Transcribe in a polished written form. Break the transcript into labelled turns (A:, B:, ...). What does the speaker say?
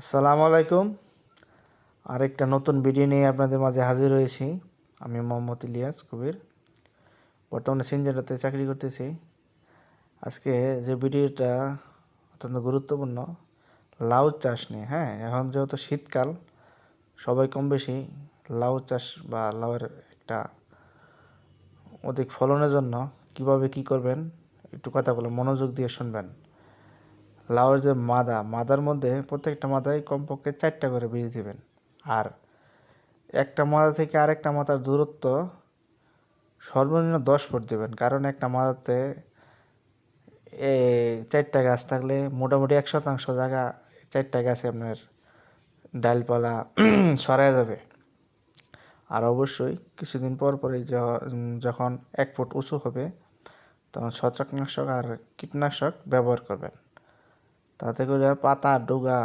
A: আসসালামু আলাইকুম। আরেকটা নতুন ভিডিও নিয়ে আপনাদের মাঝে হাজির হয়েছি। আমি মোহাম্মদ ইলিয়াস কবির, বর্তমানে সিনজেটাতে চাকরি করতেছি। আজকে যে ভিডিওটা অত্যন্ত গুরুত্বপূর্ণ, লাউ চাষ নিয়ে। এখন যেহেতু শীতকাল, সবাই কম বেশি লাউ চাষ বা লাউয়ের একটা অধিক ফলনের জন্য কিভাবে কি করবেন একটু কথাগুলো মনোযোগ দিয়ে শুনবেন। লাউয়ের যে মাদার মধ্যে প্রত্যেকটা মাদায় কমপক্ষে 4টা করে বীজ দিবেন। আর একটা মাথা থেকে আরেকটা মাথার দূরত্ব সর্বনিম্ন 10 ফুট দেবেন, কারণ একটা মাথাতে 4টা গাছ থাকলে মোটামুটি 1% জায়গা 4টা গাছে আপনার ডালপালা সরাই যাবে। আর অবশ্যই কিছুদিন পর পরই যখন 1 ফুট উঁচু হবে তখন ছত্রাকনাশক আর কীটনাশক ব্যবহার করবেন, তাতে করে পাতা ডোগা